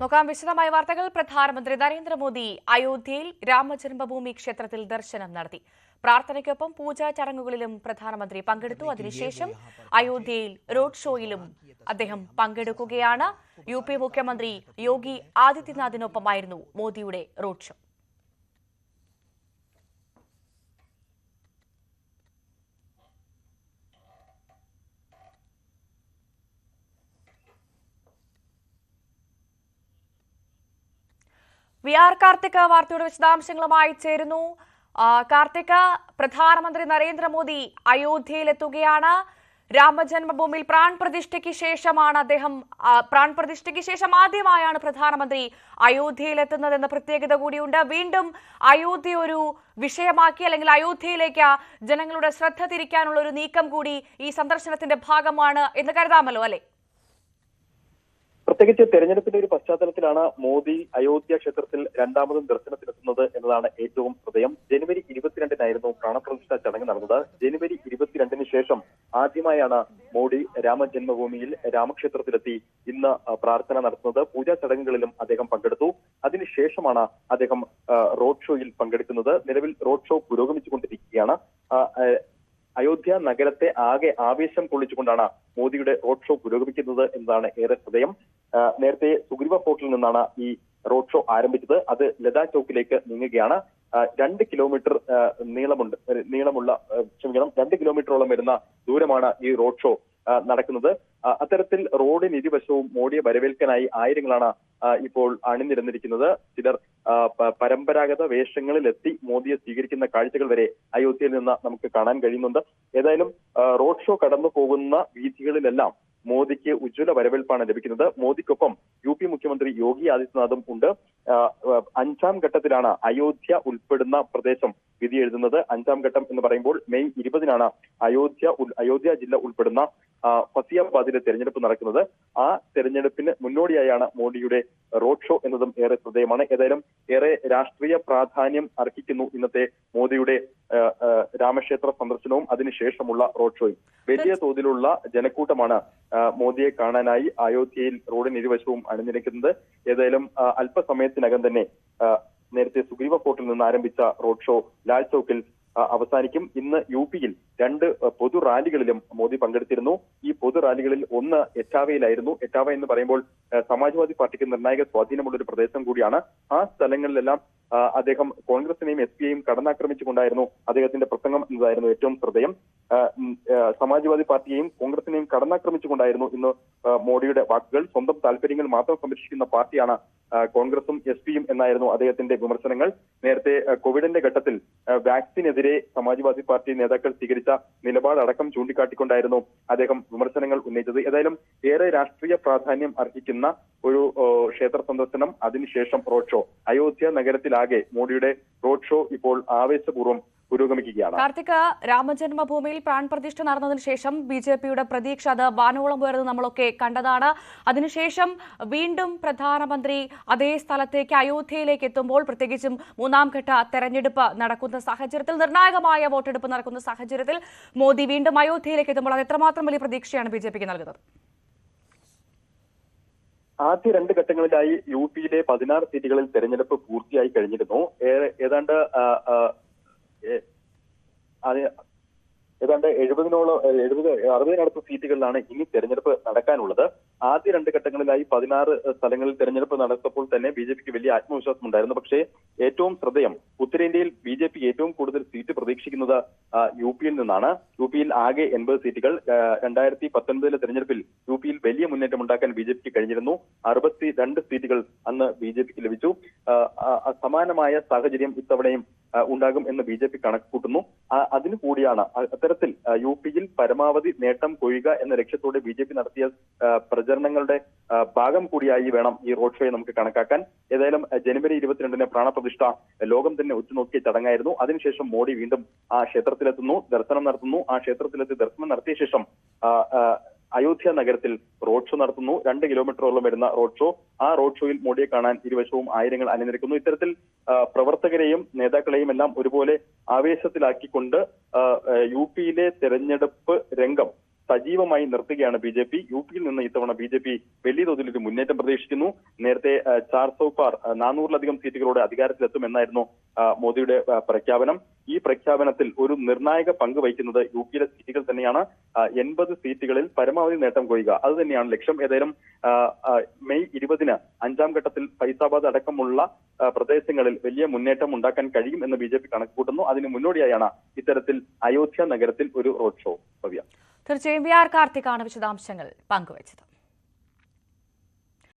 നോക്കാം വിശദമായ വാർത്തകൾ. പ്രധാനമന്ത്രി നരേന്ദ്രമോദി അയോധ്യയിൽ രാമജന്മഭൂമി ക്ഷേത്രത്തിൽ ദർശനം നടത്തി. പ്രാർത്ഥനയ്ക്കൊപ്പം പൂജാ ചടങ്ങുകളിലും പ്രധാനമന്ത്രി പങ്കെടുത്തു. അതിനുശേഷം അയോധ്യയിൽ റോഡ് ഷോയിലും അദ്ദേഹം പങ്കെടുക്കുകയാണ്. യുപി മുഖ്യമന്ത്രി യോഗി ആദിത്യനാഥിനൊപ്പമായിരുന്നു മോദിയുടെ road show. V R Karthika വാർത്തയുടെ വിശദാംശങ്ങളുമായി ചേരുന്നു. കാർത്തിക, പ്രധാനമന്ത്രി നരേന്ദ്രമോദി അയോധ്യയിലെത്തുകയാണ്. രാമജന്മഭൂമിയിൽ പ്രാൺപ്രതിഷ്ഠയ്ക്ക് ശേഷം ആദ്യമായാണ് പ്രധാനമന്ത്രി അയോധ്യയിലെത്തുന്നതെന്ന പ്രത്യേകത കൂടിയുണ്ട്. വീണ്ടും അയോധ്യ ഒരു വിഷയമാക്കി, അല്ലെങ്കിൽ അയോധ്യയിലേക്ക് ജനങ്ങളുടെ ശ്രദ്ധ തിരിക്കാനുള്ള ഒരു നീക്കം കൂടി ഈ സന്ദർശനത്തിന്റെ ഭാഗമാണ് എന്ന് കരുതാമല്ലോ, അല്ലെ? പ്രത്യേകിച്ച് തെരഞ്ഞെടുപ്പിന്റെ ഒരു പശ്ചാത്തലത്തിലാണ് മോദി അയോധ്യ ക്ഷേത്രത്തിൽ രണ്ടാമതും ദർശനത്തിനെത്തുന്നത് എന്നതാണ് ഏറ്റവും ശ്രദ്ധേയം. ജനുവരി 22-നായിരുന്നു പ്രാണപ്രതിഷ്ഠാ ചടങ്ങ് നടന്നത്. ജനുവരി 22-ന് ശേഷം ആദ്യമായാണ് മോദി രാമജന്മഭൂമിയിൽ രാമക്ഷേത്രത്തിലെത്തി ഇന്ന് പ്രാർത്ഥന നടത്തുന്നത്. പൂജാ ചടങ്ങുകളിലും അദ്ദേഹം പങ്കെടുത്തു. അതിനുശേഷമാണ് അദ്ദേഹം റോഡ് ഷോയിൽ പങ്കെടുക്കുന്നത്. നിലവിൽ റോഡ് ഷോ പുരോഗമിച്ചുകൊണ്ടിരിക്കുകയാണ്. അയോധ്യ നഗരത്തെ ആകെ ആവേശം കൊള്ളിച്ചുകൊണ്ടാണ് മോദിയുടെ റോഡ് ഷോ പുരോഗമിക്കുന്നത് എന്നതാണ് ഏറെ ശ്രദ്ധേയം. നേരത്തെ സുഗ്രീവ ഫോർട്ടിൽ നിന്നാണ് ഈ റോഡ് ഷോ ആരംഭിച്ചത്. അത് ലതാ ചൌക്കിലേക്ക് നീങ്ങുകയാണ്. 2 കിലോമീറ്റർ നീളമുള്ള 2 കിലോമീറ്ററോളം വരുന്ന ദൂരമാണ് ഈ റോഡ് ഷോ നടക്കുന്നത്. അത്തരത്തിൽ റോഡിന് ഇരുവശവും മോഡിയെ വരവേൽക്കാനായി ആയിരങ്ങളാണ് ഇപ്പോൾ അണിനിരന്നിരിക്കുന്നത്. ചിലർ പരമ്പരാഗത വേഷങ്ങളിലെത്തി മോദിയെ സ്വീകരിക്കുന്ന കാഴ്ചകൾ വരെ അയോധ്യയിൽ നിന്ന് നമുക്ക് കാണാൻ കഴിയുന്നുണ്ട്. ഏതായാലും റോഡ് ഷോ കടന്നു പോകുന്ന വീഥികളിലെല്ലാം മോദിക്ക് ഉജ്ജ്വല വരവേൽപ്പാണ് ലഭിക്കുന്നത്. മോദിക്കൊപ്പം യുപി മുഖ്യമന്ത്രി യോഗി ആദിത്യനാഥും ഉണ്ട്. 5ാം ഘട്ടത്തിലാണ് അയോധ്യ ഉൾപ്പെടുന്ന പ്രദേശം വിധി എഴുതുന്നത്. 5ാം ഘട്ടം എന്ന് പറയുമ്പോൾ മെയ് 20-നാണ് അയോധ്യ ജില്ല ഉൾപ്പെടുന്ന ഫസിയാബാദിലെ തെരഞ്ഞെടുപ്പ് നടക്കുന്നത്. ആ തെരഞ്ഞെടുപ്പിന് മുന്നോടിയായാണ് മോദിയുടെ റോഡ് ഷോ എന്നതും ഏറെ ശ്രദ്ധേയമാണ്. ഏതായാലും ഏറെ രാഷ്ട്രീയ പ്രാധാന്യം അർഹിക്കുന്നു ഇന്നത്തെ മോദിയുടെ രാമക്ഷേത്ര സന്ദർശനവും അതിനുശേഷമുള്ള റോഡ് ഷോയും. വലിയ തോതിലുള്ള ജനക്കൂട്ടമാണ് മോദിയെ കാണാനായി അയോധ്യയിൽ റോഡിന് ഇരുവശവും അണിനിരക്കുന്നത്. ഏതായാലും അല്പസമയത്തിനകം തന്നെ നേരത്തെ സുഗ്രീവ ഫോർട്ടിൽ നിന്ന് ആരംഭിച്ച റോഡ് ഷോ ലാൽ ചൌക്കിൽ അവസാനിക്കും. ഇന്ന് യുപിയിൽ 2 പൊതു റാലികളിലും മോദി പങ്കെടുത്തിരുന്നു. ഈ പൊതു റാലികളിൽ ഒന്ന് എറ്റാവയിലായിരുന്നു. എറ്റാവ എന്ന് പറയുമ്പോൾ സമാജ്വാദി പാർട്ടിക്ക് നിർണായക സ്വാധീനമുള്ള ഒരു പ്രദേശം കൂടിയാണ്. ആ സ്ഥലങ്ങളിലെല്ലാം അദ്ദേഹം കോൺഗ്രസിനെയും എസ് പിയെയും കടന്നാക്രമിച്ചുകൊണ്ടായിരുന്നു അദ്ദേഹത്തിന്റെ പ്രസംഗം എന്നതായിരുന്നു ഏറ്റവും ശ്രദ്ധേയം. സമാജ്വാദി പാർട്ടിയെയും കോൺഗ്രസിനെയും കടന്നാക്രമിച്ചുകൊണ്ടായിരുന്നു ഇന്ന് മോഡിയുടെ വാക്കുകൾ. സ്വന്തം താല്പര്യങ്ങൾ മാത്രം സംരക്ഷിക്കുന്ന പാർട്ടിയാണ് കോൺഗ്രസും എസ് പിയും എന്നായിരുന്നു അദ്ദേഹത്തിന്റെ വിമർശനങ്ങൾ. നേരത്തെ കോവിഡിന്റെ ഘട്ടത്തിൽ വാക്സിനെതിരെ സമാജ്വാദി പാർട്ടി നേതാക്കൾ സ്വീകരിച്ച നിലപാടടക്കം ചൂണ്ടിക്കാട്ടിക്കൊണ്ടായിരുന്നു അദ്ദേഹം വിമർശനങ്ങൾ ഉന്നയിച്ചത്. ഏതായാലും ഏറെ രാഷ്ട്രീയ പ്രാധാന്യം അർഹിക്കുന്ന ഒരു ക്ഷേത്ര സന്ദർശനം, അതിനുശേഷം റോഡ് ഷോ. അയോധ്യ നഗരത്തിലാകെ മോഡിയുടെ റോഡ് ഷോ ഇപ്പോൾ ആവേശപൂർവ്വം പുരോഗമിക്കുകയാണ്. കാർത്തിക, രാമജന്മഭൂമിയിൽ പ്രാൺപ്രതിഷ്ഠ നടന്നതിന് ശേഷം ബിജെപിയുടെ പ്രതീക്ഷ അത് വാനോളം ഉയർന്ന് നമ്മളൊക്കെ കണ്ടതാണ്. അതിനുശേഷം വീണ്ടും പ്രധാനമന്ത്രി അതേ സ്ഥലത്തേക്ക് അയോധ്യയിലേക്ക് എത്തുമ്പോൾ, പ്രത്യേകിച്ചും 3ാം ഘട്ട തെരഞ്ഞെടുപ്പ് നടക്കുന്ന സാഹചര്യത്തിൽ, നിർണായകമായ വോട്ടെടുപ്പ് നടക്കുന്ന സാഹചര്യത്തിൽ മോദി വീണ്ടും അയോധ്യയിലേക്ക് എത്തുമ്പോൾ അത് എത്രമാത്രം വലിയ പ്രതീക്ഷയാണ് ബിജെപിക്ക് നൽകുന്നത്? ആദ്യ 2 ഘട്ടങ്ങളിലായി യുപിയിലെ 16 സീറ്റുകളിൽ തെരഞ്ഞെടുപ്പ് പൂർത്തിയായി കഴിഞ്ഞിരുന്നു. ഏതാണ്ട് 60-നടുത്ത് സീറ്റുകളിലാണ് ഇനി തെരഞ്ഞെടുപ്പ് നടക്കാനുള്ളത്. ആദ്യ 2 ഘട്ടങ്ങളിലായി 16 സ്ഥലങ്ങളിൽ തെരഞ്ഞെടുപ്പ് നടത്തപ്പോൾ തന്നെ ബിജെപിക്ക് വലിയ ആത്മവിശ്വാസം ഉണ്ടായിരുന്നു. പക്ഷേ ഏറ്റവും ശ്രദ്ധേയം, ഉത്തരേന്ത്യയിൽ ബിജെപി ഏറ്റവും കൂടുതൽ സീറ്റ് പ്രതീക്ഷിക്കുന്നത് യുപിയിൽ നിന്നാണ്. യുപിയിൽ ആകെ 80 സീറ്റുകൾ. 2019 തെരഞ്ഞെടുപ്പിൽ യുപിയിൽ വലിയ മുന്നേറ്റം ഉണ്ടാക്കാൻ ബിജെപിക്ക് കഴിഞ്ഞിരുന്നു. 62 സീറ്റുകൾ അന്ന് ബിജെപിക്ക് ലഭിച്ചു. സമാനമായ സാഹചര്യം ഇത്തവണയും ഉണ്ടാകും എന്ന് ബിജെപി കണക്ക് കൂട്ടുന്നു. അതിനു കൂടിയാണ് അത്തരത്തിൽ യുപിയിൽ പരമാവധി നേട്ടം കൊയ്യുക എന്ന ലക്ഷ്യത്തോടെ ബിജെപി നടത്തിയ പ്രചരണങ്ങളുടെ ഭാഗം കൂടിയായി വേണം ഈ റോഡ് ഷോയെ നമുക്ക് കണക്കാക്കാൻ. ഏതായാലും ജനുവരി 22-ന് പ്രാണപ്രതിഷ്ഠ ലോകം തന്നെ ഉറ്റുനോക്കിയ ചടങ്ങായിരുന്നു. അതിനുശേഷം മോഡി വീണ്ടും ആ ക്ഷേത്രത്തിലെത്തുന്നു, ദർശനം നടത്തുന്നു. ആ ക്ഷേത്രത്തിലെത്തി ദർശനം നടത്തിയ ശേഷം അയോധ്യ നഗരത്തിൽ റോഡ് ഷോ നടത്തുന്നു. 2 കിലോമീറ്ററോളം വരുന്ന റോഡ് ഷോ. ആ റോഡ് ഷോയിൽ മോഡിയെ കാണാൻ ഇരുവശവും ആയിരങ്ങൾ അണിനിരക്കുന്നു. ഇത്തരത്തിൽ പ്രവർത്തകരെയും നേതാക്കളെയും എല്ലാം ഒരുപോലെ ആവേശത്തിലാക്കിക്കൊണ്ട് യുപിയിലെ തെരഞ്ഞെടുപ്പ് രംഗം സജീവമായി നിർത്തുകയാണ് BJP. യുപിയിൽ നിന്ന് ഇത്തവണ BJP വലിയ തോതിൽ ഒരു മുന്നേറ്റം പ്രതീക്ഷിക്കുന്നു. നേരത്തെ 400-ലധികം സീറ്റുകളോടെ അധികാരത്തിലെത്തുമെന്നായിരുന്നു മോദിയുടെ പ്രഖ്യാപനം. ഈ പ്രഖ്യാപനത്തിൽ ഒരു നിർണായക പങ്ക് വഹിക്കുന്നത് യുപിയിലെ സീറ്റുകൾ തന്നെയാണ്. 80 സീറ്റുകളിൽ പരമാവധി നേട്ടം കൊയ്യുക, അത് തന്നെയാണ് ലക്ഷ്യം. ഏതായാലും മെയ് 20-ന് 5ാം ഘട്ടത്തിൽ ഫൈസാബാദ് അടക്കമുള്ള പ്രദേശങ്ങളിൽ വലിയ മുന്നേറ്റം ഉണ്ടാക്കാൻ കഴിയും എന്ന് BJP കണക്കുകൂട്ടുന്നു. അതിന് മുന്നോടിയായാണ് ഇത്തരത്തിൽ അയോധ്യ നഗരത്തിൽ ഒരു റോഡ് ഷോ. തീർച്ചയായും VR കാർത്തികാണ് വിശദാംശങ്ങൾ പങ്കുവച്ചത്.